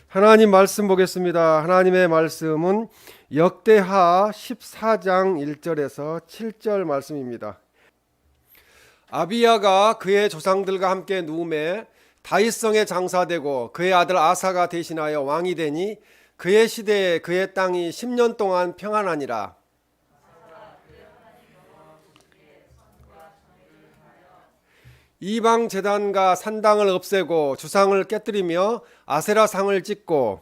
하나님 말씀 보겠습니다. 하나님의 말씀은 역대하 14장 1절에서 7절 말씀입니다. 아비야가 그의 조상들과 함께 누움에 다윗성에 장사되고 그의 아들 아사가 대신하여 왕이 되니 그의 시대에 그의 땅이 10년 동안 평안하니라. 이방 제단과 산당을 없애고 주상을 깨뜨리며 아세라 상을 찍고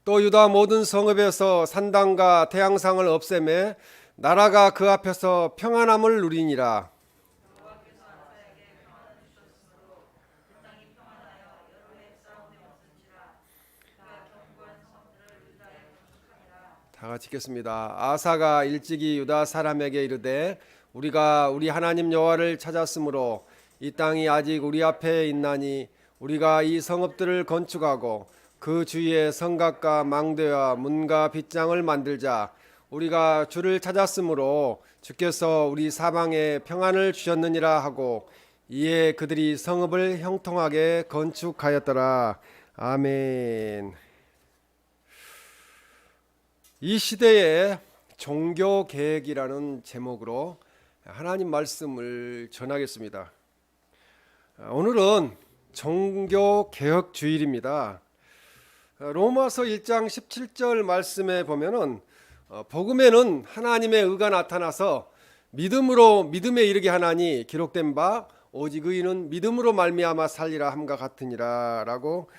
또 유다 모든 성읍에서 산당과 태양상을 없애매 나라가 그 앞에서 평안함을 누리니라. 다 같이 읽겠습니다. 아사가 일찍이 유다 사람에게 이르되 우리가 우리 하나님 여호와를 찾았으므로 이 땅이 아직 우리 앞에 있나니 우리가 이 성읍들을 건축하고 그 주위에 성곽과 망대와 문과 빗장을 만들자. 우리가 주를 찾았으므로 주께서 우리 사방에 평안을 주셨느니라 하고 이에 그들이 성읍을 형통하게 건축하였더라. 아멘. 이 시대의 종교 개혁이라는 제목으로 하나님 말씀을 전하겠습니다. 오늘은 종교 개혁 주일입니다. 로마서 1장 17절 말씀에 보면은 복음에는 하나님의 의가 나타나서 믿음으로 믿음에 이르게 하나니 기록된 바 오직 의인은 믿음으로 말미암아 살리라 함과 같으니라라고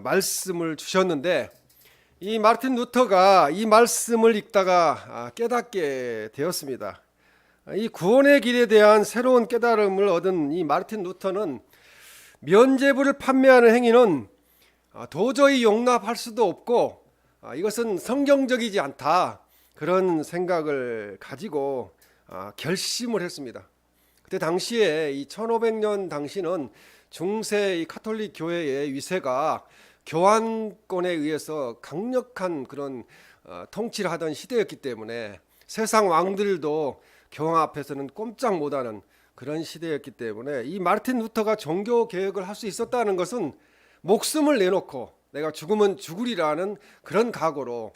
말씀을 주셨는데, 이 마르틴 루터가 이 말씀을 읽다가 깨닫게 되었습니다. 이 구원의 길에 대한 새로운 깨달음을 얻은 이 마르틴 루터는 면죄부를 판매하는 행위는 도저히 용납할 수도 없고 이것은 성경적이지 않다, 그런 생각을 가지고 결심을 했습니다. 그때 당시에 이 1500년 당시는 중세 이 카톨릭 교회의 위세가 교환권에 의해서 강력한 그런 통치를 하던 시대였기 때문에 세상 왕들도 교황 앞에서는 꼼짝 못하는 그런 시대였기 때문에 이 마르틴 루터가 종교 개혁을 할 수 있었다는 것은 목숨을 내놓고 내가 죽으면 죽으리라는 그런 각오로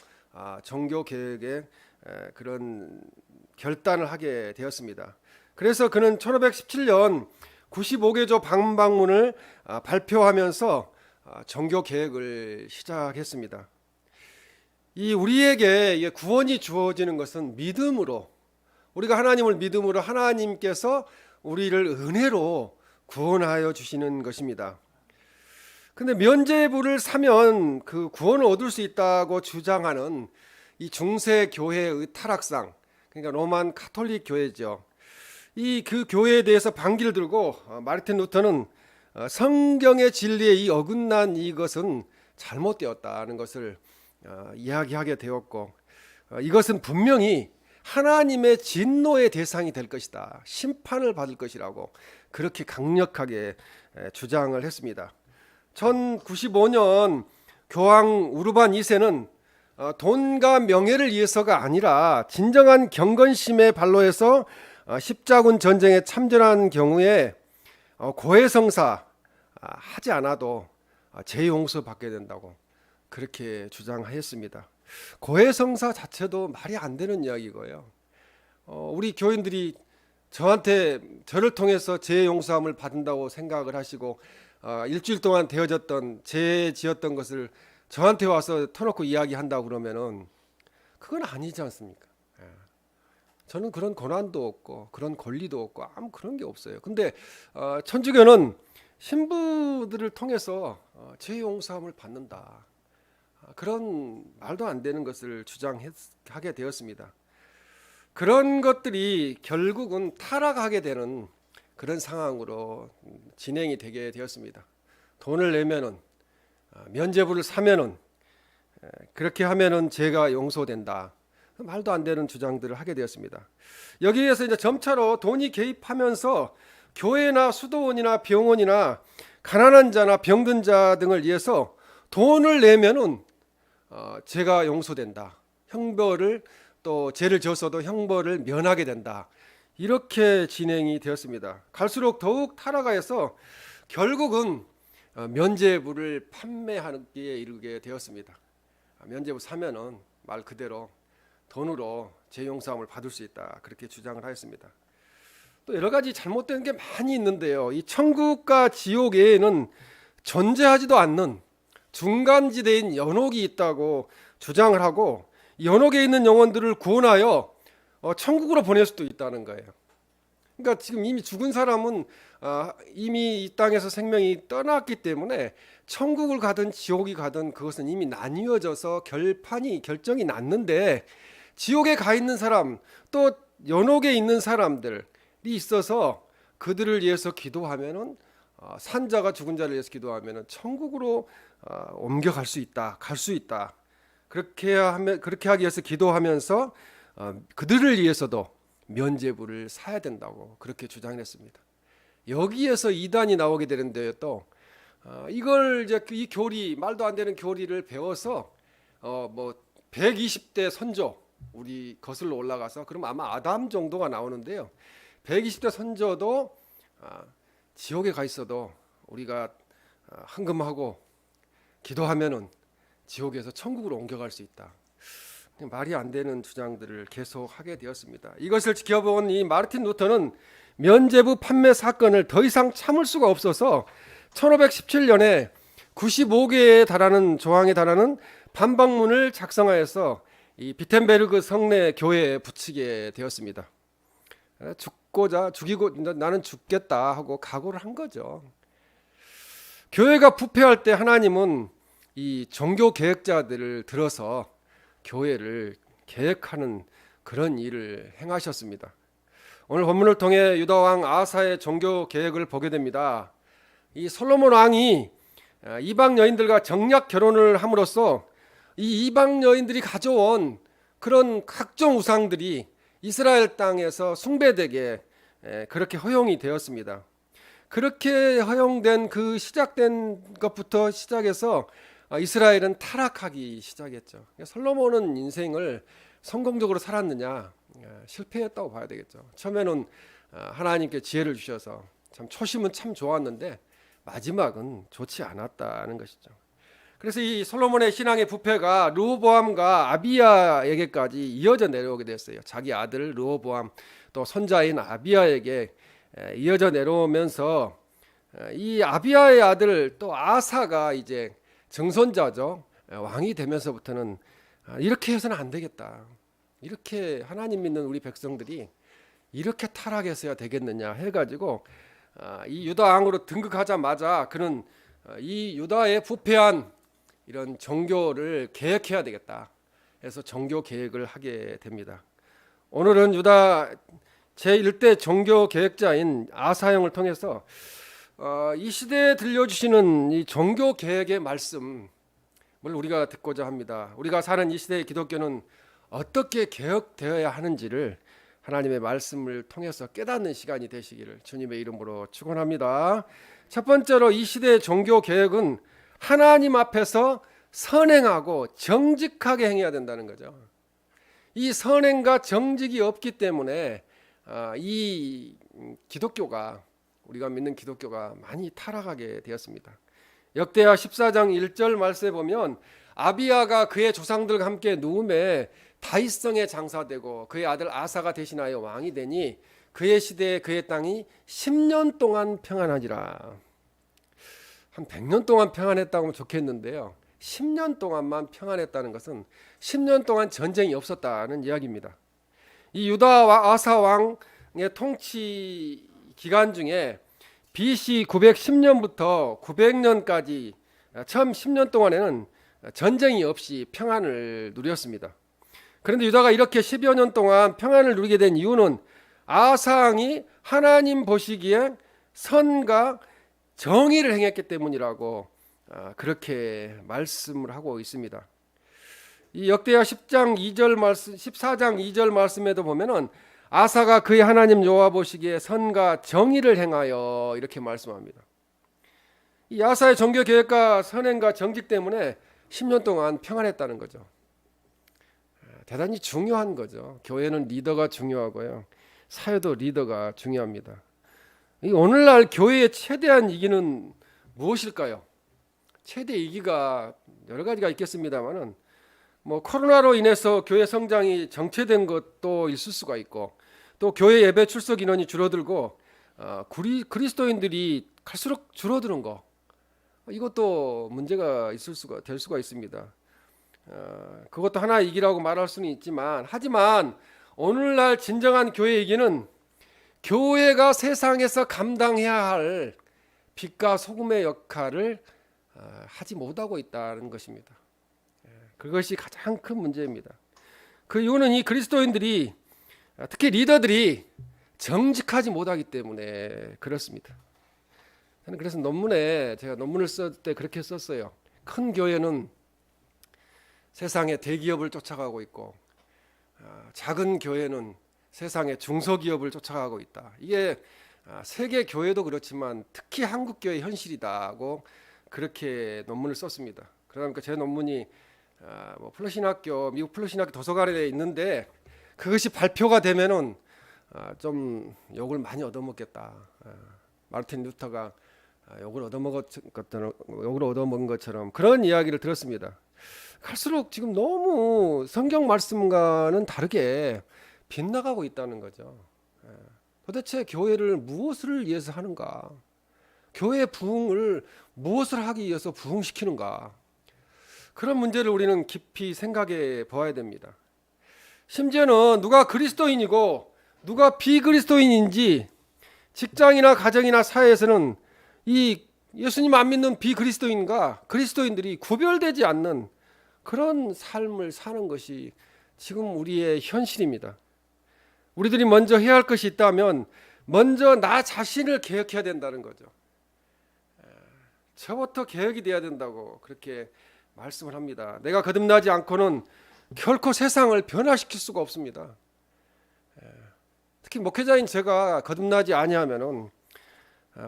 종교 개혁의 그런 결단을 하게 되었습니다. 그래서 그는 1517년 95개조 방문을 발표하면서 종교 개혁을 시작했습니다. 이 우리에게 구원이 주어지는 것은 믿음으로, 우리가 하나님을 믿음으로 하나님께서 우리를 은혜로 구원하여 주시는 것입니다. 근데 면죄부를 사면 그 구원을 얻을 수 있다고 주장하는 이 중세 교회의 타락상, 그러니까 로만 카톨릭 교회죠. 이 그 교회에 대해서 반기를 들고 마르틴 루터는 성경의 진리에 이 어긋난 이것은 잘못되었다는 것을 이야기하게 되었고, 이것은 분명히 하나님의 진노의 대상이 될 것이다, 심판을 받을 것이라고 그렇게 강력하게 주장을 했습니다. 1095년 교황 우르반 2세는 돈과 명예를 위해서가 아니라 진정한 경건심의 발로해서 십자군 전쟁에 참전한 경우에 고해성사 하지 않아도 죄 용서 받게 된다고 그렇게 주장하였습니다. 고해성사 자체도 말이 안 되는 이야기고요. 우리 교인들이 저를 통해서 죄 용서함을 받는다고 생각을 하시고 일주일 동안 되어졌던 죄 지었던 것을 저한테 와서 터놓고 이야기한다고 그러면은 그건 아니지 않습니까? 저는 그런 권한도 없고 그런 권리도 없고 아무 그런 게 없어요. 근데 천주교는 신부들을 통해서 죄 용서함을 받는다, 그런 말도 안 되는 것을 주장하게 되었습니다. 그런 것들이 결국은 타락하게 되는 그런 상황으로 진행이 되게 되었습니다. 돈을 내면은, 면죄부를 사면은, 그렇게 하면은 죄가 용서된다, 말도 안 되는 주장들을 하게 되었습니다. 여기에서 이제 점차로 돈이 개입하면서 교회나 수도원이나 병원이나 가난한 자나 병든 자 등을 위해서 돈을 내면은 죄가 용서된다, 형벌을, 또 죄를 지었어도 형벌을 면하게 된다, 이렇게 진행이 되었습니다. 갈수록 더욱 타락하여서 결국은 면죄부를 판매하기에 이르게 되었습니다. 면죄부 사면은 말 그대로 돈으로 재용사함을 받을 수 있다, 그렇게 주장을 하였습니다. 또 여러 가지 잘못된 게 많이 있는데요. 이 천국과 지옥 외에는 존재하지도 않는 중간지대인 연옥이 있다고 주장을 하고, 연옥에 있는 영혼들을 구원하여 천국으로 보낼 수도 있다는 거예요. 그러니까 지금 이미 죽은 사람은 이미 이 땅에서 생명이 떠났기 때문에 천국을 가든 지옥이 가든 그것은 이미 나뉘어져서 결정이 났는데, 지옥에 가 있는 사람, 또 연옥에 있는 사람들이 있어서 그들을 위해서 기도하면은 산자가 죽은 자를 위해서 기도하면은 천국으로 옮겨갈 수 있다, 갈 수 있다. 그렇게 하기 위해서 기도하면서 그들을 위해서도 면죄부를 사야 된다고 그렇게 주장했습니다. 여기에서 이단이 나오게 되는데, 또 이걸 이제 이 교리, 말도 안 되는 교리를 배워서 뭐 120대 선조, 우리 거슬러 올라가서 그럼 아마 아담 정도가 나오는데요. 120대 선조도 지옥에 가 있어도 우리가 헌금하고 기도하면은 지옥에서 천국으로 옮겨갈 수 있다. 말이 안 되는 주장들을 계속 하게 되었습니다. 이것을 지켜본 이 마르틴 루터는 면죄부 판매 사건을 더 이상 참을 수가 없어서 1517년에 95개에 달하는 조항에 달하는 반박문을 작성하여서 이 비텐베르그 성내 교회에 붙이게 되었습니다. 죽이고 나는 죽겠다 하고 각오를 한 거죠. 교회가 부패할 때 하나님은 이 종교 개혁자들을 들어서 교회를 개혁하는 그런 일을 행하셨습니다. 오늘 본문을 통해 유다 왕 아사의 종교 개혁을 보게 됩니다. 이 솔로몬 왕이 이방 여인들과 정략 결혼을 함으로써 이 이방 여인들이 가져온 그런 각종 우상들이 이스라엘 땅에서 숭배되게 그렇게 허용이 되었습니다. 그렇게 허용된 그 시작된 것부터 시작해서 이스라엘은 타락하기 시작했죠. 솔로몬은 인생을 성공적으로 살았느냐? 실패했다고 봐야 되겠죠. 처음에는 하나님께 지혜를 주셔서 참 초심은 참 좋았는데 마지막은 좋지 않았다는 것이죠. 그래서 이 솔로몬의 신앙의 부패가 르호보암과 아비야에게까지 이어져 내려오게 됐어요. 자기 아들 르호보암, 또 손자인 아비야에게 이어져 내려오면서 이 아비야의 아들 또 아사가 이제 정손자죠. 왕이 되면서부터는 이렇게 해서는 안 되겠다. 이렇게 하나님 믿는 우리 백성들이 이렇게 타락해서야 되겠느냐 해가지고 이 유다 왕으로 등극하자마자 그는 이 유다의 부패한 이런 종교를 개혁해야 되겠다 해서 종교 개혁을 하게 됩니다. 오늘은 유다 제1대 종교 개혁자인 아사형을 통해서 이 시대에 들려주시는 이 종교 개혁의 말씀을 우리가 듣고자 합니다. 우리가 사는 이 시대의 기독교는 어떻게 개혁되어야 하는지를 하나님의 말씀을 통해서 깨닫는 시간이 되시기를 주님의 이름으로 축원합니다. 첫 번째로 이 시대의 종교 개혁은 하나님 앞에서 선행하고 정직하게 행해야 된다는 거죠. 이 선행과 정직이 없기 때문에 이 기독교가, 우리가 믿는 기독교가 많이 타락하게 되었습니다. 역대하 14장 1절 말씀에 보면 아비야가 그의 조상들과 함께 누움에 다윗성에 장사되고 그의 아들 아사가 대신하여 왕이 되니 그의 시대에 그의 땅이 10년 동안 평안하니라. 한 100년 동안 평안했다고 하면 좋겠는데요. 10년 동안만 평안했다는 것은 10년 동안 전쟁이 없었다는 이야기입니다. 이 유다 아사 왕의 통치 기간 중에 BC 910년부터 900년까지 처음 10년 동안에는 전쟁이 없이 평안을 누렸습니다. 그런데 유다가 이렇게 10여 년 동안 평안을 누리게 된 이유는 아사 왕이 하나님 보시기에 선과 정의를 행했기 때문이라고 그렇게 말씀을 하고 있습니다. 이 역대하 10장 2절 말씀, 14장 2절 말씀에도 보면은 아사가 그의 하나님 여호와 보시기에 선과 정의를 행하여 이렇게 말씀합니다. 이 아사의 종교 계획과 선행과 정직 때문에 10년 동안 평안했다는 거죠. 대단히 중요한 거죠. 교회는 리더가 중요하고요. 사회도 리더가 중요합니다. 이 오늘날 교회의 최대한 위기는 무엇일까요? 최대 위기가 여러 가지가 있겠습니다만은 뭐 코로나로 인해서 교회 성장이 정체된 것도 있을 수가 있고, 또 교회 예배 출석 인원이 줄어들고 그리스도인들이 갈수록 줄어드는 거, 이것도 문제가 될 수가 있습니다. 그것도 하나의 위기라고 말할 수는 있지만, 하지만 오늘날 진정한 교회 위기는 교회가 세상에서 감당해야 할 빛과 소금의 역할을 하지 못하고 있다는 것입니다. 그것이 가장 큰 문제입니다. 그 이유는 이 그리스도인들이, 특히 리더들이 정직하지 못하기 때문에 그렇습니다. 저는 그래서 제가 논문을 쓸 때 그렇게 썼어요. 큰 교회는 세상의 대기업을 쫓아가고 있고, 작은 교회는 세상의 중소기업을 쫓아가고 있다. 이게 세계 교회도 그렇지만 특히 한국 교회의 현실이다고 그렇게 논문을 썼습니다. 그러니까 제 논문이 플러신학교, 미국 플러신학교 도서관에 있는데, 그것이 발표가 되면은 좀 욕을 많이 얻어먹겠다. 마르틴 루터가 욕을 얻어먹은 것처럼 그런 이야기를 들었습니다. 갈수록 지금 너무 성경 말씀과는 다르게 빗나가고 있다는 거죠. 도대체 교회를 무엇을 위해서 하는가? 교회 부흥을 무엇을 하기 위해서 부흥시키는가? 그런 문제를 우리는 깊이 생각해 보아야 됩니다. 심지어는 누가 그리스도인이고 누가 비그리스도인인지 직장이나 가정이나 사회에서는 이 예수님 안 믿는 비그리스도인과 그리스도인들이 구별되지 않는 그런 삶을 사는 것이 지금 우리의 현실입니다. 우리들이 먼저 해야 할 것이 있다면 먼저 나 자신을 개혁해야 된다는 거죠. 저부터 개혁이 돼야 된다고 그렇게 말씀을 합니다. 내가 거듭나지 않고는 결코 세상을 변화시킬 수가 없습니다. 특히 목회자인 제가 거듭나지 아니하면은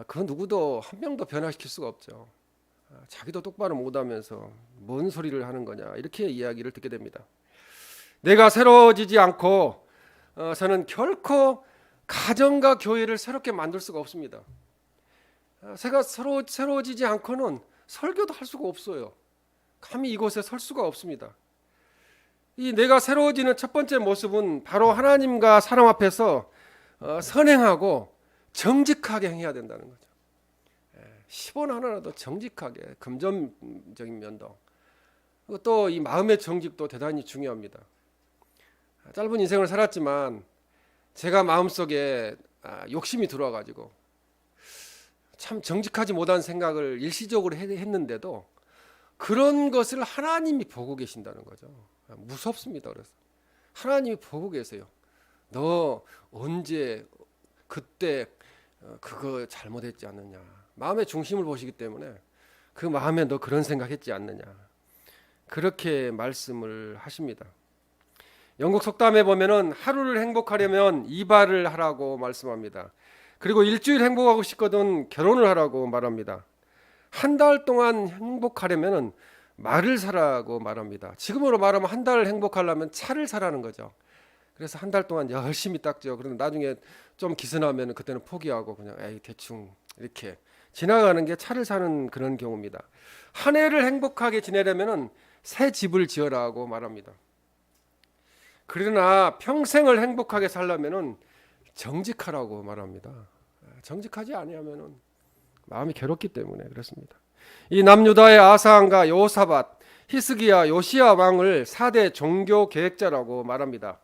그 누구도 한 명도 변화시킬 수가 없죠. 자기도 똑바로 못하면서 뭔 소리를 하는 거냐, 이렇게 이야기를 듣게 됩니다. 내가 새로워지지 않고 저는 결코 가정과 교회를 새롭게 만들 수가 없습니다. 제가 새로워지지 않고는 설교도 할 수가 없어요. 감히 이곳에 설 수가 없습니다. 이 내가 새로워지는 첫 번째 모습은 바로 하나님과 사람 앞에서 선행하고 정직하게 행해야 된다는 거죠. 10원 하나라도 정직하게, 금전적인 면도, 또 이 마음의 정직도 대단히 중요합니다. 짧은 인생을 살았지만 제가 마음속에 욕심이 들어와가지고 참 정직하지 못한 생각을 일시적으로 했는데도 그런 것을 하나님이 보고 계신다는 거죠. 무섭습니다. 그래서 하나님이 보고 계세요. 너 언제 그때 그거 잘못했지 않느냐. 마음의 중심을 보시기 때문에 그 마음에 너 그런 생각했지 않느냐. 그렇게 말씀을 하십니다. 영국 속담에 보면은 하루를 행복하려면 이발을 하라고 말씀합니다. 그리고 일주일 행복하고 싶거든 결혼을 하라고 말합니다. 한 달 동안 행복하려면 말을 사라고 말합니다. 지금으로 말하면 한 달 행복하려면 차를 사라는 거죠. 그래서 한 달 동안 열심히 닦죠. 그런데 나중에 좀 기스나면 그때는 포기하고 그냥 대충 이렇게 지나가는 게 차를 사는 그런 경우입니다. 한 해를 행복하게 지내려면 새 집을 지어라고 말합니다. 그러나 평생을 행복하게 살려면 정직하라고 말합니다. 정직하지 아니하면 마음이 괴롭기 때문에 그렇습니다. 이 남유다의 아사한과 여호사밧, 히스기야, 요시야 왕을 4대 종교 계획자라고 말합니다.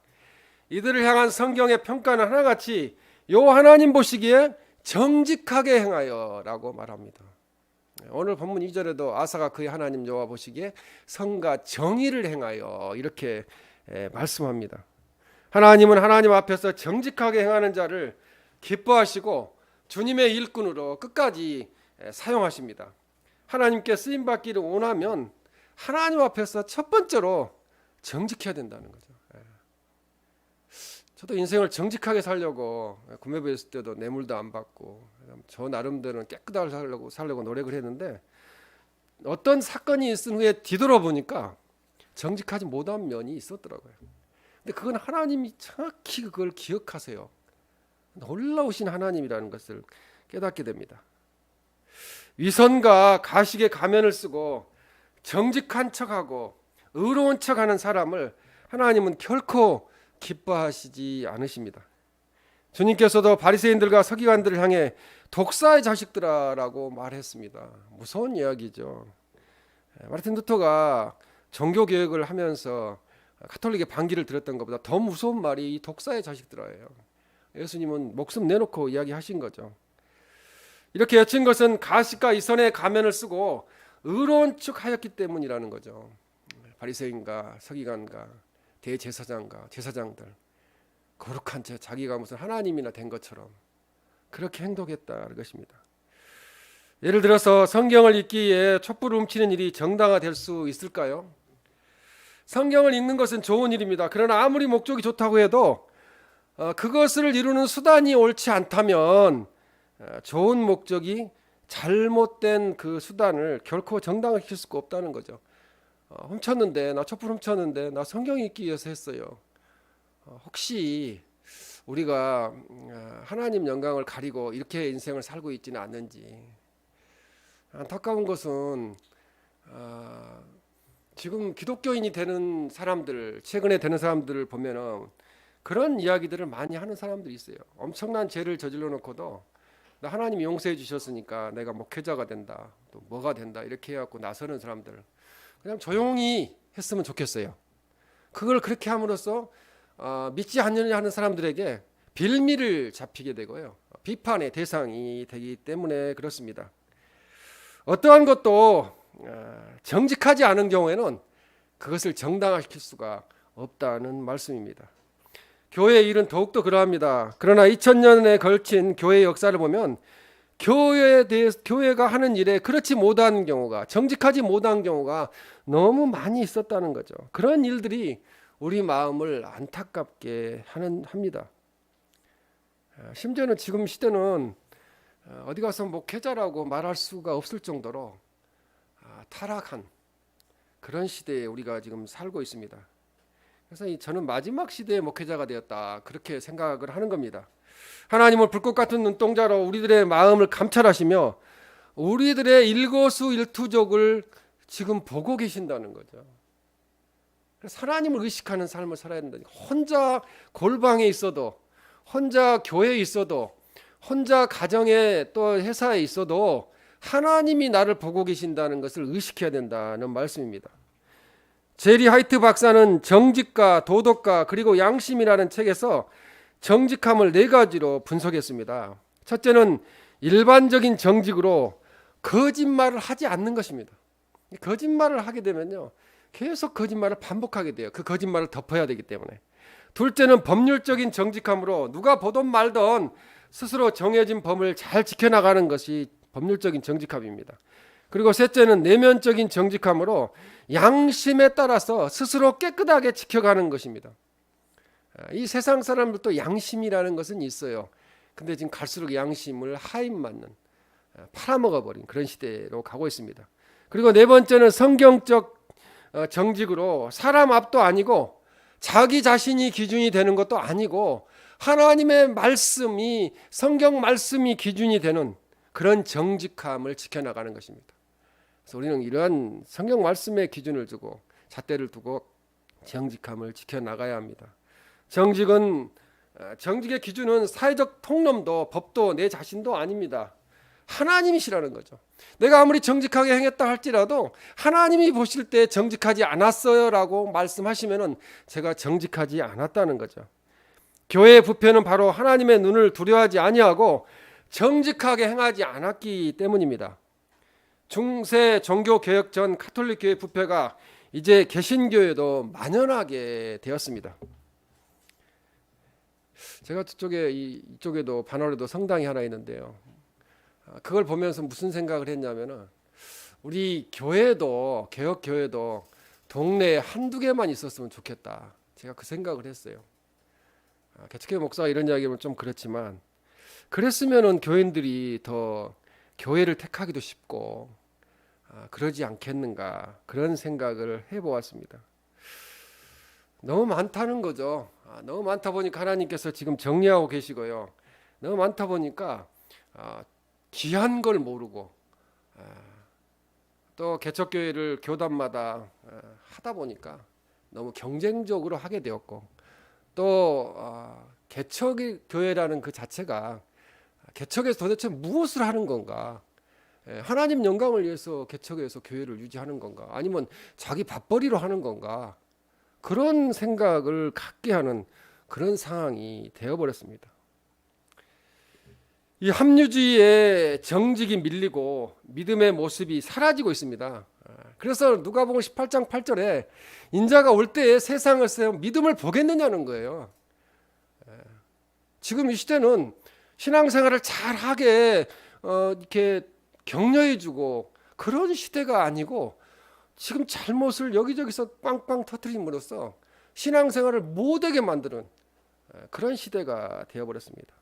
이들을 향한 성경의 평가는 하나같이 요 하나님 보시기에 정직하게 행하여라고 말합니다. 오늘 본문 2절에도 아사가 그의 하나님 여호와 보시기에 성과 정의를 행하여 이렇게 말씀합니다. 하나님은 하나님 앞에서 정직하게 행하는 자를 기뻐하시고 주님의 일꾼으로 끝까지 사용하십니다. 하나님께 쓰임받기를 원하면 하나님 앞에서 첫 번째로 정직해야 된다는 거죠. 저도 인생을 정직하게 살려고 구매부에 있을 때도 뇌물도 안 받고 저 나름대로는 깨끗하게 살려고 노력을 했는데 어떤 사건이 있은 후에 뒤돌아보니까 정직하지 못한 면이 있었더라고요. 근데 그건 하나님이 정확히 그걸 기억하세요. 놀라우신 하나님이라는 것을 깨닫게 됩니다. 위선과 가식의 가면을 쓰고 정직한 척하고 의로운 척하는 사람을 하나님은 결코 기뻐하시지 않으십니다. 주님께서도 바리새인들과 서기관들을 향해 독사의 자식들아라고 말했습니다. 무서운 이야기죠. 마르틴 루터가 종교 개혁을 하면서 가톨릭의 반기를 들었던 것보다 더 무서운 말이 이 독사의 자식들아예요. 예수님은 목숨 내놓고 이야기하신 거죠. 이렇게 여친 것은 가식과 이선의 가면을 쓰고 의로운 척하였기 때문이라는 거죠. 바리새인과 서기관과 대제사장과 제사장들 거룩한 채 자기가 무슨 하나님이나 된 것처럼 그렇게 행동했다는 것입니다. 예를 들어서 성경을 읽기에 촛불을 훔치는 일이 정당화될 수 있을까요? 성경을 읽는 것은 좋은 일입니다. 그러나 아무리 목적이 좋다고 해도 그것을 이루는 수단이 옳지 않다면 좋은 목적이 잘못된 그 수단을 결코 정당화시킬 수가 없다는 거죠. 훔쳤는데, 나 촛불 훔쳤는데 나 성경 읽기 위해서 했어요. 혹시 우리가 하나님 영광을 가리고 이렇게 인생을 살고 있지는 않는지. 안타까운 것은 지금 기독교인이 되는 사람들, 최근에 되는 사람들을 보면은 그런 이야기들을 많이 하는 사람들이 있어요. 엄청난 죄를 저질러 놓고도 나 하나님이 용서해 주셨으니까 내가 목회자가 된다, 또 뭐가 된다 이렇게 해갖고 나서는 사람들, 그냥 조용히 했으면 좋겠어요. 그걸 그렇게 함으로써 믿지 않느냐 하는 사람들에게 빌미를 잡히게 되고요, 비판의 대상이 되기 때문에 그렇습니다. 어떠한 것도 정직하지 않은 경우에는 그것을 정당화시킬 수가 없다는 말씀입니다. 교회의 일은 더욱더 그러합니다. 그러나 2000년에 걸친 교회의 역사를 보면 교회가 하는 일에 그렇지 못한 경우가, 정직하지 못한 경우가 너무 많이 있었다는 거죠. 그런 일들이 우리 마음을 안타깝게 합니다. 심지어는 지금 시대는 어디 가서 목회자라고 말할 수가 없을 정도로 타락한 그런 시대에 우리가 지금 살고 있습니다. 그래서 저는 마지막 시대의 목회자가 되었다, 그렇게 생각을 하는 겁니다. 하나님은 불꽃 같은 눈동자로 우리들의 마음을 감찰하시며 우리들의 일거수일투족을 지금 보고 계신다는 거죠. 그래서 하나님을 의식하는 삶을 살아야 된다. 혼자 골방에 있어도, 혼자 교회에 있어도, 혼자 가정에 또 회사에 있어도 하나님이 나를 보고 계신다는 것을 의식해야 된다는 말씀입니다. 제리 하이트 박사는 정직과 도덕과 그리고 양심이라는 책에서 정직함을 4가지로 분석했습니다. 첫째는 일반적인 정직으로 거짓말을 하지 않는 것입니다. 거짓말을 하게 되면요, 계속 거짓말을 반복하게 돼요. 그 거짓말을 덮어야 되기 때문에. 둘째는 법률적인 정직함으로 누가 보던 말던 스스로 정해진 법을 잘 지켜나가는 것이 법률적인 정직함입니다. 그리고 셋째는 내면적인 정직함으로 양심에 따라서 스스로 깨끗하게 지켜가는 것입니다. 이 세상 사람들도 양심이라는 것은 있어요. 근데 지금 갈수록 양심을 하임맞는, 팔아먹어버린 그런 시대로 가고 있습니다. 그리고 네 번째는 성경적 정직으로 사람 앞도 아니고 자기 자신이 기준이 되는 것도 아니고 하나님의 말씀이, 성경 말씀이 기준이 되는 그런 정직함을 지켜나가는 것입니다. 그래서 우리는 이러한 성경 말씀의 기준을 두고, 잣대를 두고 정직함을 지켜나가야 합니다. 정직의 기준은 사회적 통념도 법도 내 자신도 아닙니다. 하나님이시라는 거죠. 내가 아무리 정직하게 행했다 할지라도 하나님이 보실 때 정직하지 않았어요 라고 말씀하시면은 제가 정직하지 않았다는 거죠. 교회의 부패는 바로 하나님의 눈을 두려워하지 아니하고 정직하게 행하지 않았기 때문입니다. 중세 종교개혁 전 가톨릭 교회 부패가 이제 개신교에도 만연하게 되었습니다. 제가 이쪽에도 반월에도 성당이 하나 있는데요, 그걸 보면서 무슨 생각을 했냐면은 우리 교회도, 개혁교회도 동네에 한두 개만 있었으면 좋겠다, 제가 그 생각을 했어요. 개척교회 목사가 이런 이야기하면 좀 그렇지만 그랬으면은 교인들이 더 교회를 택하기도 쉽고 그러지 않겠는가, 그런 생각을 해보았습니다. 너무 많다는 거죠. 너무 많다 보니까 하나님께서 지금 정리하고 계시고요, 너무 많다 보니까 귀한 걸 모르고 또 개척교회를 교단마다 하다 보니까 너무 경쟁적으로 하게 되었고 또 개척교회라는 그 자체가 개척에서 도대체 무엇을 하는 건가? 하나님 영광을 위해서 개척해서 교회를 유지하는 건가? 아니면 자기 밥벌이로 하는 건가? 그런 생각을 갖게 하는 그런 상황이 되어버렸습니다. 이 합리주의의 정직이 밀리고 믿음의 모습이 사라지고 있습니다. 그래서 누가복음 18장 8절에 인자가 올 때에 세상을 세워 믿음을 보겠느냐는 거예요. 지금 이 시대는 신앙생활을 잘하게 이렇게 격려해주고 그런 시대가 아니고 지금 잘못을 여기저기서 빵빵 터뜨림으로써 신앙생활을 못하게 만드는 그런 시대가 되어버렸습니다.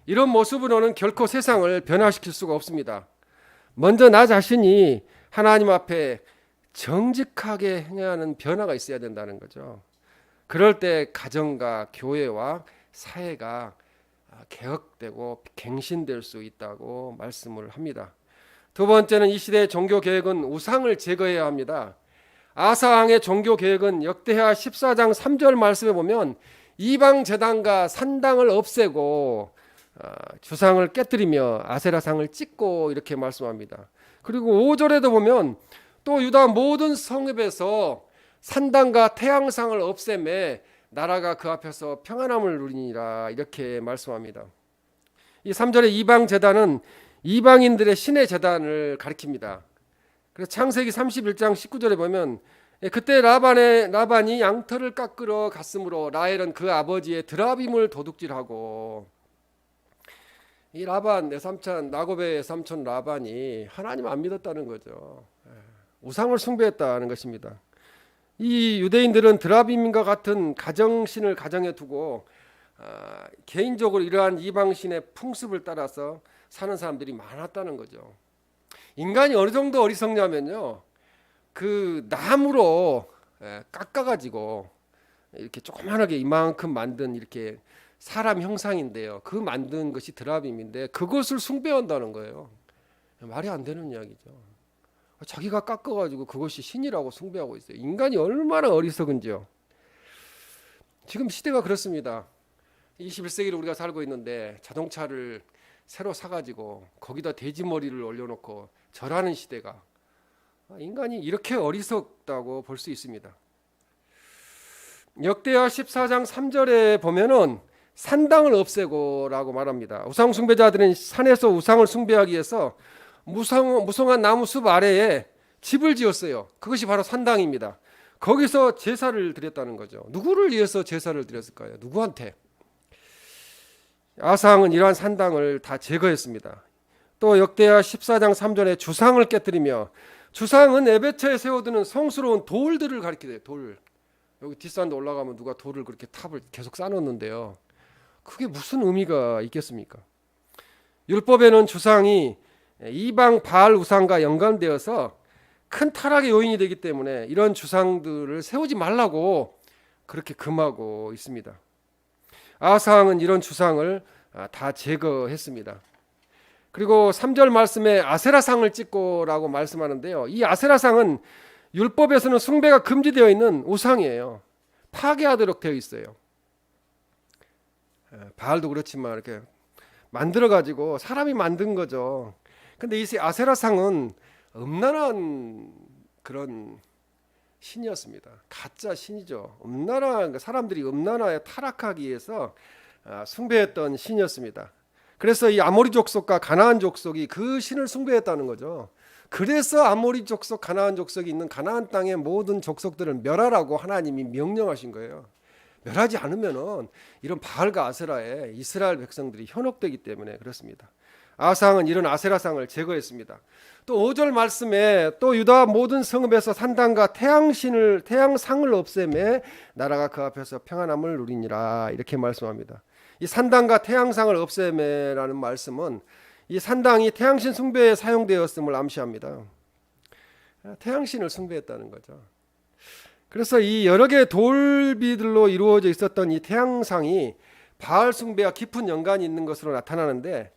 이런 모습으로는 결코 세상을 변화시킬 수가 없습니다. 먼저 나 자신이 하나님 앞에 정직하게 행해야 하는 변화가 있어야 된다는 거죠. 그럴 때 가정과 교회와 사회가 개혁되고 갱신될 수 있다고 말씀을 합니다. 두 번째는 이 시대의 종교개혁은 우상을 제거해야 합니다. 아사왕의 종교개혁은 역대하 14장 3절 말씀에 보면 이방 제단과 산당을 없애고 주상을 깨뜨리며 아세라상을 찢고 이렇게 말씀합니다. 그리고 5절에도 보면 또 유다 모든 성읍에서 산당과 태양상을 없애매 나라가 그 앞에서 평안함을 누리니라 이렇게 말씀합니다. 이 3절의 이방 제단은 이방인들의 신의 제단을 가리킵니다. 그래서 창세기 31장 19절에 보면 그때 라반이 양털을 깎으러 갔으므로 라헬은 그 아버지의 드라빔을 도둑질하고 이 라반 내 삼촌 야곱의 삼촌 라반이 하나님 안 믿었다는 거죠. 우상을 숭배했다는 것입니다. 이 유대인들은 드라빔과 같은 가정신을 가정에 두고 개인적으로 이러한 이방신의 풍습을 따라서 사는 사람들이 많았다는 거죠. 인간이 어느 정도 어리석냐면요, 그 나무로 깎아가지고 이렇게 조그만하게 이만큼 만든 이렇게 사람 형상인데요, 그 만든 것이 드라빔인데 그것을 숭배한다는 거예요. 말이 안 되는 이야기죠. 자기가 깎아가지고 그것이 신이라고 숭배하고 있어요. 인간이 얼마나 어리석은지요. 지금 시대가 그렇습니다. 21세기를 우리가 살고 있는데 자동차를 새로 사가지고 거기다 돼지머리를 올려놓고 절하는 시대가, 인간이 이렇게 어리석다고 볼 수 있습니다. 역대하 14장 3절에 보면은 산당을 없애고라고 말합니다. 우상 숭배자들은 산에서 우상을 숭배하기 위해서 무성한 나무 숲 아래에 집을 지었어요. 그것이 바로 산당입니다. 거기서 제사를 드렸다는 거죠. 누구를 위해서 제사를 드렸을까요? 누구한테? 아사왕은 이러한 산당을 다 제거했습니다. 또 역대하 14장 3절에 주상을 깨뜨리며, 주상은 에베처에 세워두는 성스러운 돌들을 가리키대요. 돌. 여기 뒷산도 올라가면 누가 돌을 그렇게 탑을 계속 쌓아놓는데요, 그게 무슨 의미가 있겠습니까? 율법에는 주상이 이방 바알 우상과 연관되어서 큰 타락의 요인이 되기 때문에 이런 주상들을 세우지 말라고 그렇게 금하고 있습니다. 아사왕은 이런 주상을 다 제거했습니다. 그리고 3절 말씀에 아세라상을 찍고라고 말씀하는데요, 이 아세라상은 율법에서는 숭배가 금지되어 있는 우상이에요. 파괴하도록 되어 있어요. 바알도 그렇지만 이렇게 만들어 가지고 사람이 만든 거죠. 근데 이 아세라상은 음란한 그런 신이었습니다. 가짜 신이죠. 음란한, 사람들이 음란하에 타락하기 위해서 숭배했던 신이었습니다. 그래서 이 아모리 족속과 가나안 족속이 그 신을 숭배했다는 거죠. 그래서 아모리 족속, 가나안 족속이 있는 가나안 땅의 모든 족속들을 멸하라고 하나님이 명령하신 거예요. 멸하지 않으면은 이런 바알과 아세라에 이스라엘 백성들이 현혹되기 때문에 그렇습니다. 아사왕은 이런 아세라상을 제거했습니다. 또 5절 말씀에 또 유다 모든 성읍에서 산당과 태양상을 없애매 나라가 그 앞에서 평안함을 누리니라 이렇게 말씀합니다. 이 산당과 태양상을 없애매라는 말씀은 이 산당이 태양신 숭배에 사용되었음을 암시합니다. 태양신을 숭배했다는 거죠. 그래서 이 여러 개의 돌비들로 이루어져 있었던 이 태양상이 바알 숭배와 깊은 연관이 있는 것으로 나타나는데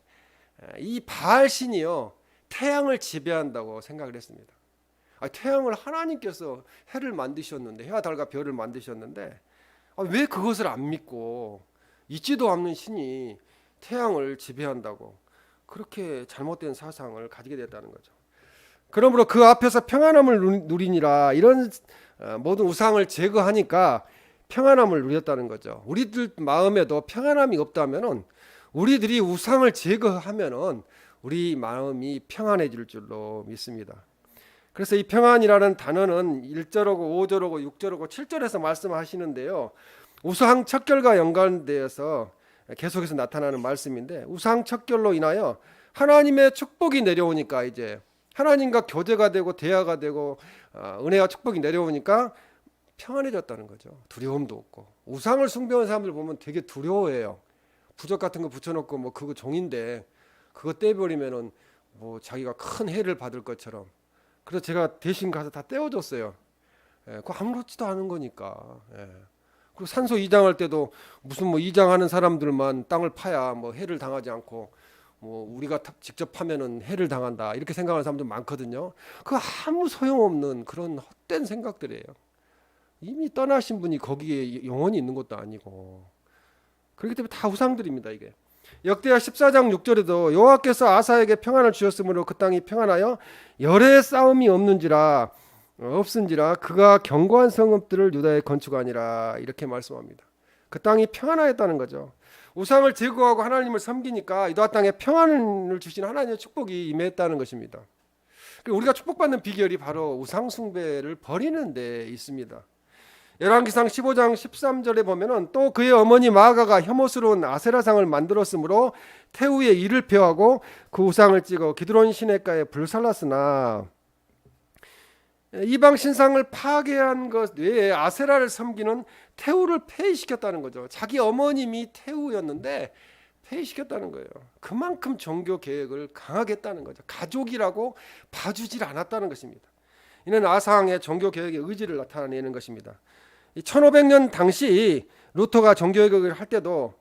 이 바알 신이요 태양을 지배한다고 생각을 했습니다. 태양을 하나님께서 해를 만드셨는데 해와 달과 별을 만드셨는데 왜 그것을 안 믿고 있지도 않는 신이 태양을 지배한다고 그렇게 잘못된 사상을 가지게 됐다는 거죠. 그러므로 그 앞에서 평안함을 누리니라 이런 모든 우상을 제거하니까 평안함을 누렸다는 거죠. 우리들 마음에도 평안함이 없다면은 우리들이 우상을 제거하면은 우리 마음이 평안해질 줄로 믿습니다. 그래서 이 평안이라는 단어는 1절하고 5절하고 6절하고 7절에서 말씀하시는데요. 우상 척결과 연관되어서 계속해서 나타나는 말씀인데 우상 척결로 인하여 하나님의 축복이 내려오니까 이제 하나님과 교제가 되고 대화가 되고 은혜와 축복이 내려오니까 평안해졌다는 거죠. 두려움도 없고. 우상을 숭배하는 사람들 보면 되게 두려워해요. 부적 같은 거 붙여놓고 뭐 그거 종인데 그거 떼버리면은 뭐 자기가 큰 해를 받을 것처럼. 그래서 제가 대신 가서 다 떼어줬어요. 그거 아무렇지도 않은 거니까. 그리고 산소 이장할 때도 무슨 뭐 이장하는 사람들만 땅을 파야 뭐 해를 당하지 않고 뭐 우리가 직접 파면은 해를 당한다 이렇게 생각하는 사람들 많거든요. 그거 아무 소용없는 그런 헛된 생각들이에요. 이미 떠나신 분이 거기에 영원히 있는 것도 아니고 그렇기 때문에 다 우상들입니다. 이게 역대하 14장 6절에도 여호와께서 아사에게 평안을 주셨으므로 그 땅이 평안하여 열의 싸움이 없는지라 그가 견고한 성읍들을 유다에 건축하니라 이렇게 말씀합니다. 그 땅이 평안하였다는 거죠. 우상을 제거하고 하나님을 섬기니까 유다 땅에 평안을 주신 하나님의 축복이 임했다는 것입니다. 우리가 축복받는 비결이 바로 우상 숭배를 버리는 데 있습니다. 열왕기상 15장 13절에 보면은 또 그의 어머니 마아가가 혐오스러운 아세라상을 만들었으므로 태우에 이를 펴하고 그 우상을 찍어 기드론 시내가에 불살랐으나 이방 신상을 파괴한 것 외에 아세라를 섬기는 태우를 폐위시켰다는 거죠. 자기 어머님이 태우였는데 폐위시켰다는 거예요. 그만큼 종교 계획을 강하게 했다는 거죠. 가족이라고 봐주질 않았다는 것입니다. 이는 아상의 종교 개혁의 의지를 나타내는 것입니다. 1500년 당시 루터가 종교 개혁을 할 때도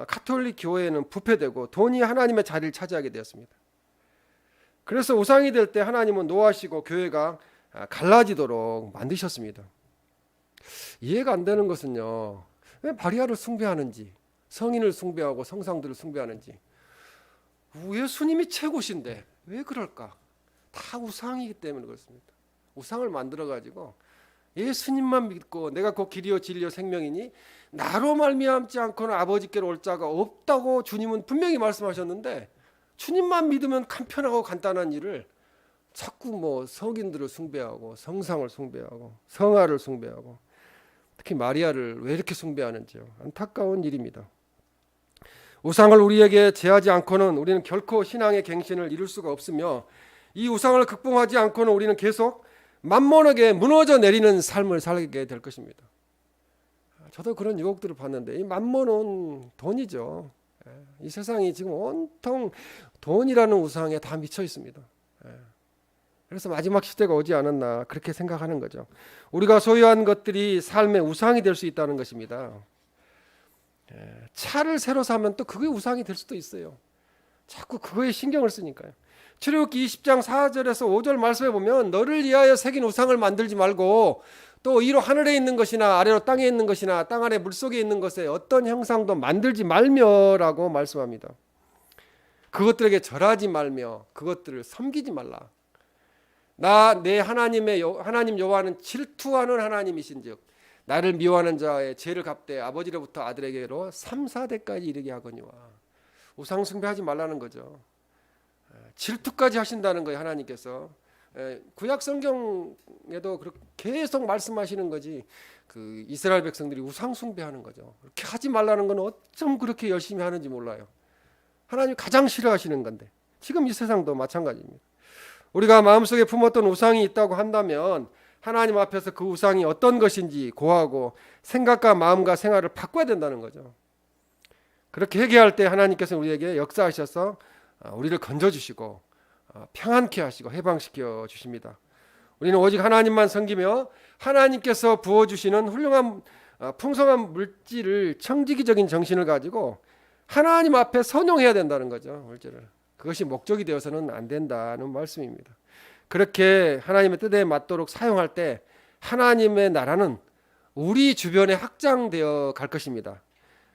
가톨릭 교회는 부패되고 돈이 하나님의 자리를 차지하게 되었습니다. 그래서 우상이 될 때 하나님은 노하시고 교회가 갈라지도록 만드셨습니다. 이해가 안 되는 것은요, 왜 마리아를 숭배하는지, 성인을 숭배하고 성상들을 숭배하는지, 예수님이 최고신데 왜 그럴까? 다 우상이기 때문에 그렇습니다. 우상을 만들어 가지고 예수님만 믿고 내가 곧 길이요 진리요 생명이니 나로 말미암지 않고는 아버지께로 올 자가 없다고 주님은 분명히 말씀하셨는데 주님만 믿으면 간편하고 간단한 일을 자꾸 뭐 성인들을 숭배하고 성상을 숭배하고 성화를 숭배하고 특히 마리아를 왜 이렇게 숭배하는지요. 안타까운 일입니다. 우상을 우리에게 제하지 않고는 우리는 결코 신앙의 갱신을 이룰 수가 없으며 이 우상을 극복하지 않고는 우리는 계속 만몬하게 무너져 내리는 삶을 살게 될 것입니다. 저도 그런 유혹들을 봤는데 이 만몬은 돈이죠. 이 세상이 지금 온통 돈이라는 우상에 다 미쳐 있습니다. 그래서 마지막 시대가 오지 않았나 그렇게 생각하는 거죠. 우리가 소유한 것들이 삶의 우상이 될 수 있다는 것입니다. 차를 새로 사면 또 그게 우상이 될 수도 있어요. 자꾸 그거에 신경을 쓰니까요. 출애굽기 20장 4절에서 5절 말씀해 보면 너를 위하여 새긴 우상을 만들지 말고 또 이로 하늘에 있는 것이나 아래로 땅에 있는 것이나 땅 아래 물속에 있는 것에 어떤 형상도 만들지 말며라고 말씀합니다. 그것들에게 절하지 말며 그것들을 섬기지 말라. 내 하나님 여호와는 질투하는 하나님이신즉 나를 미워하는 자의 죄를 갚되 아버지로부터 아들에게로 3, 4대까지 이르게 하거니와. 우상 숭배하지 말라는 거죠. 질투까지 하신다는 거예요. 하나님께서 구약 성경에도 계속 말씀하시는 거지. 그 이스라엘 백성들이 우상 숭배하는 거죠. 그렇게 하지 말라는 건 어쩜 그렇게 열심히 하는지 몰라요. 하나님 가장 싫어하시는 건데 지금 이 세상도 마찬가지입니다. 우리가 마음속에 품었던 우상이 있다고 한다면 하나님 앞에서 그 우상이 어떤 것인지 고하고 생각과 마음과 생활을 바꿔야 된다는 거죠. 그렇게 회개할 때 하나님께서 우리에게 역사하셔서 우리를 건져주시고 평안케 하시고 해방시켜 주십니다. 우리는 오직 하나님만 섬기며 하나님께서 부어주시는 훌륭한 풍성한 물질을 청지기적인 정신을 가지고 하나님 앞에 선용해야 된다는 거죠. 물질을. 그것이 목적이 되어서는 안 된다는 말씀입니다. 그렇게 하나님의 뜻에 맞도록 사용할 때 하나님의 나라는 우리 주변에 확장되어 갈 것입니다.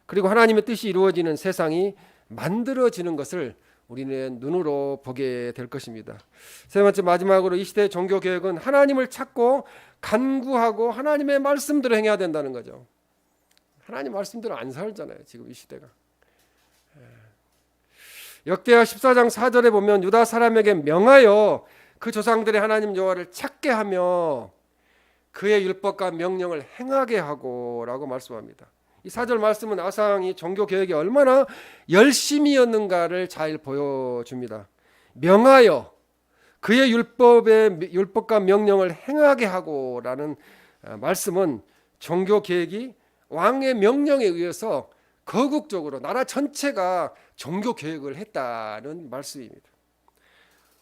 그리고 하나님의 뜻이 이루어지는 세상이 만들어지는 것을 우리는 눈으로 보게 될 것입니다. 세 번째 마지막으로 이 시대의 종교개혁은 하나님을 찾고 간구하고 하나님의 말씀대로 행해야 된다는 거죠. 하나님 말씀대로 안 살잖아요. 지금 이 시대가. 역대하 14장 4절에 보면 유다 사람에게 명하여 그 조상들의 하나님 여호와를 찾게 하며 그의 율법과 명령을 행하게 하고 라고 말씀합니다. 이 4절 말씀은 아상이 종교개혁이 얼마나 열심이었는가를 잘 보여줍니다. 명하여 그의 율법과 명령을 행하게 하고 라는 말씀은 종교개혁이 왕의 명령에 의해서 거국적으로 나라 전체가 종교개혁을 했다는 말씀입니다.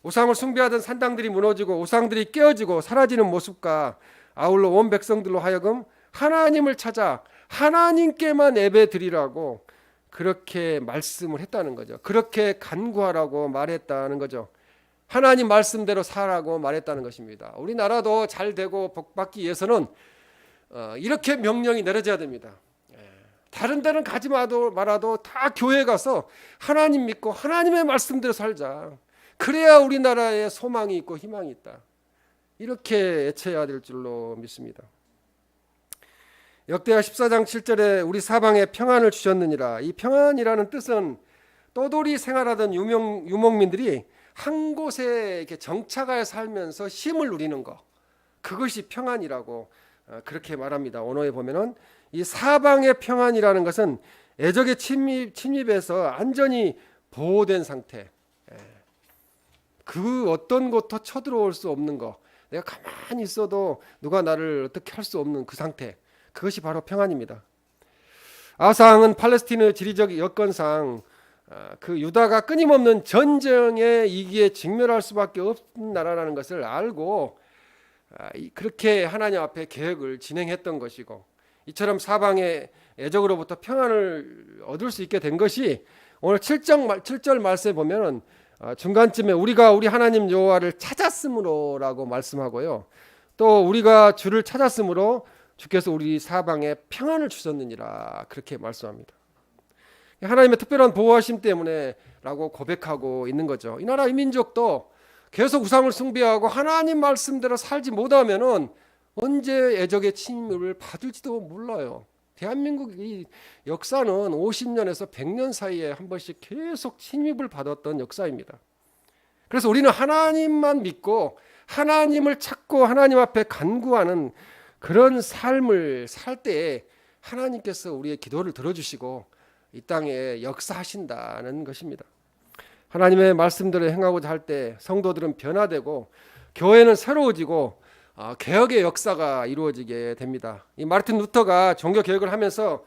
우상을 숭배하던 산당들이 무너지고 우상들이 깨어지고 사라지는 모습과 아울러 온 백성들로 하여금 하나님을 찾아 하나님께만 예배드리라고 그렇게 말씀을 했다는 거죠. 그렇게 간구하라고 말했다는 거죠. 하나님 말씀대로 살라고 말했다는 것입니다. 우리나라도 잘 되고 복받기 위해서는 이렇게 명령이 내려져야 됩니다. 다른 데는 가지 말아도 다 교회 가서 하나님 믿고 하나님의 말씀대로 살자. 그래야 우리나라에 소망이 있고 희망이 있다. 이렇게 애쳐야 될 줄로 믿습니다. 역대하 14장 7절에 우리 사방에 평안을 주셨느니라. 이 평안이라는 뜻은 떠돌이 생활하던 유목민들이 한 곳에 이렇게 정착하여 살면서 쉼을 누리는 것, 그것이 평안이라고 그렇게 말합니다. 언어에 보면은 이 사방의 평안이라는 것은 애적의 침입에서 안전히 보호된 상태, 그 어떤 곳도 쳐들어올 수 없는 것, 내가 가만히 있어도 누가 나를 어떻게 할 수 없는 그 상태, 그것이 바로 평안입니다. 아상은 팔레스티느 지리적 여건상 그 유다가 끊임없는 전쟁의 위기에 직면할 수밖에 없는 나라라는 것을 알고 그렇게 하나님 앞에 계획을 진행했던 것이고, 이처럼 사방의 애적으로부터 평안을 얻을 수 있게 된 것이 오늘 7절 말씀에 보면은 중간쯤에 우리가 우리 하나님 여호와를 찾았으므로라고 말씀하고요. 또 우리가 주를 찾았으므로 주께서 우리 사방에 평안을 주셨느니라 그렇게 말씀합니다. 하나님의 특별한 보호하심 때문에라고 고백하고 있는 거죠. 이 나라 민족도 계속 우상을 숭배하고 하나님 말씀대로 살지 못하면은 언제 애적의 침입을 받을지도 몰라요. 대한민국의 역사는 50년에서 100년 사이에 한 번씩 계속 침입을 받았던 역사입니다. 그래서 우리는 하나님만 믿고 하나님을 찾고 하나님 앞에 간구하는 그런 삶을 살 때에 하나님께서 우리의 기도를 들어주시고 이 땅에 역사하신다는 것입니다. 하나님의 말씀대로 행하고자 할 때 성도들은 변화되고 교회는 새로워지고 개혁의 역사가 이루어지게 됩니다. 이 마르틴 루터가 종교 개혁을 하면서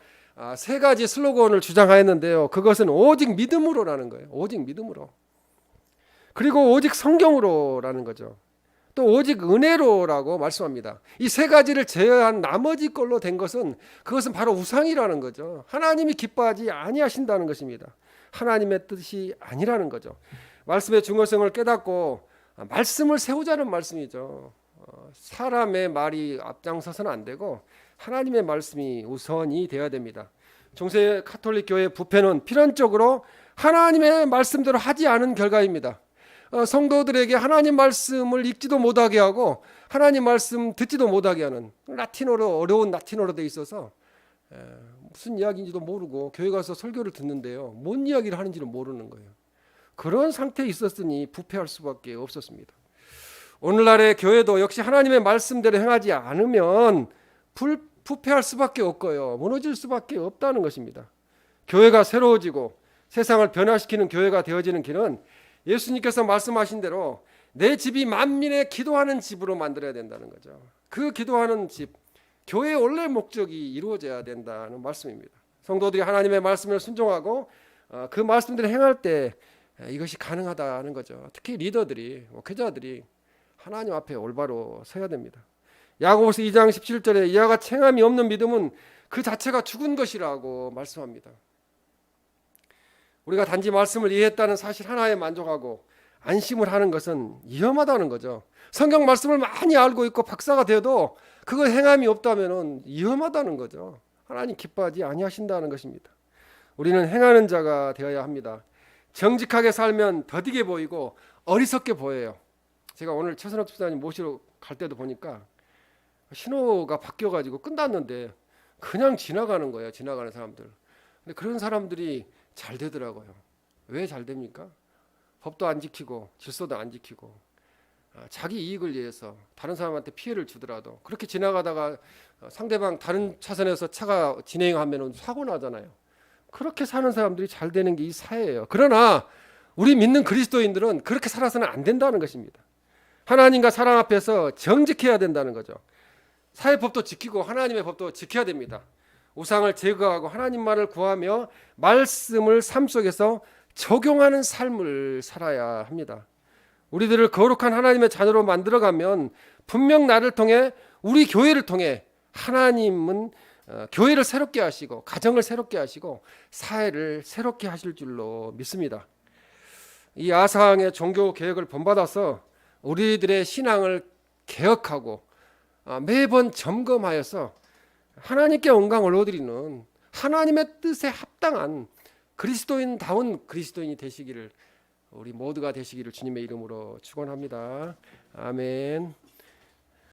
세 가지 슬로건을 주장하였는데요. 그것은 오직 믿음으로라는 거예요. 오직 믿음으로. 그리고 오직 성경으로라는 거죠. 또 오직 은혜로라고 말씀합니다. 이 세 가지를 제외한 나머지 걸로 된 것은 그것은 바로 우상이라는 거죠. 하나님이 기뻐하지 아니하신다는 것입니다. 하나님의 뜻이 아니라는 거죠. 말씀의 중요성을 깨닫고 말씀을 세우자는 말씀이죠. 사람의 말이 앞장서서는 안 되고 하나님의 말씀이 우선이 되어야 됩니다. 중세 가톨릭 교회 부패는 필연적으로 하나님의 말씀대로 하지 않은 결과입니다. 성도들에게 하나님 말씀을 읽지도 못하게 하고 하나님 말씀 듣지도 못하게 하는 라틴어로, 어려운 라틴어로 돼 있어서 무슨 이야기인지도 모르고 교회 가서 설교를 듣는데요, 뭔 이야기를 하는지는 모르는 거예요. 그런 상태에 있었으니 부패할 수밖에 없었습니다. 오늘날의 교회도 역시 하나님의 말씀대로 행하지 않으면 부패할 수밖에 없고요, 무너질 수밖에 없다는 것입니다. 교회가 새로워지고 세상을 변화시키는 교회가 되어지는 길은 예수님께서 말씀하신 대로 내 집이 만민의 기도하는 집으로 만들어야 된다는 거죠. 그 기도하는 집, 교회의 원래 목적이 이루어져야 된다는 말씀입니다. 성도들이 하나님의 말씀을 순종하고 그 말씀대로 행할 때 이것이 가능하다는 거죠. 특히 리더들이, 목회자들이 하나님 앞에 올바로 서야 됩니다. 야고보서 2장 17절에 이와 같이 행함이 없는 믿음은 그 자체가 죽은 것이라고 말씀합니다. 우리가 단지 말씀을 이해했다는 사실 하나에 만족하고 안심을 하는 것은 위험하다는 거죠. 성경 말씀을 많이 알고 있고 박사가 되어도 그걸 행함이 없다면 위험하다는 거죠. 하나님 기뻐하지 아니하신다는 것입니다. 우리는 행하는 자가 되어야 합니다. 정직하게 살면 더디게 보이고 어리석게 보여요. 제가 오늘 최선욱 집사님 모시러 갈 때도 보니까 신호가 바뀌어가지고 끝났는데 그냥 지나가는 거예요. 지나가는 사람들. 근데 그런 사람들이 잘 되더라고요. 왜 잘 됩니까? 법도 안 지키고 질서도 안 지키고 자기 이익을 위해서 다른 사람한테 피해를 주더라도 그렇게 지나가다가 상대방 다른 차선에서 차가 진행하면 사고 나잖아요. 그렇게 사는 사람들이 잘 되는 게 이 사회예요. 그러나 우리 믿는 그리스도인들은 그렇게 살아서는 안 된다는 것입니다. 하나님과 사람 앞에서 정직해야 된다는 거죠. 사회법도 지키고 하나님의 법도 지켜야 됩니다. 우상을 제거하고 하나님만을 구하며 말씀을 삶 속에서 적용하는 삶을 살아야 합니다. 우리들을 거룩한 하나님의 자녀로 만들어가면 분명 나를 통해 우리 교회를 통해 하나님은 교회를 새롭게 하시고 가정을 새롭게 하시고 사회를 새롭게 하실 줄로 믿습니다. 이 아상의 종교 개혁을 본받아서 우리들의 신앙을 개혁하고 매번 점검하여서 하나님께 영광을 올려드리는 하나님의 뜻에 합당한 그리스도인다운 그리스도인이 되시기를 우리 모두가 되시기를 주님의 이름으로 축원합니다. 아멘.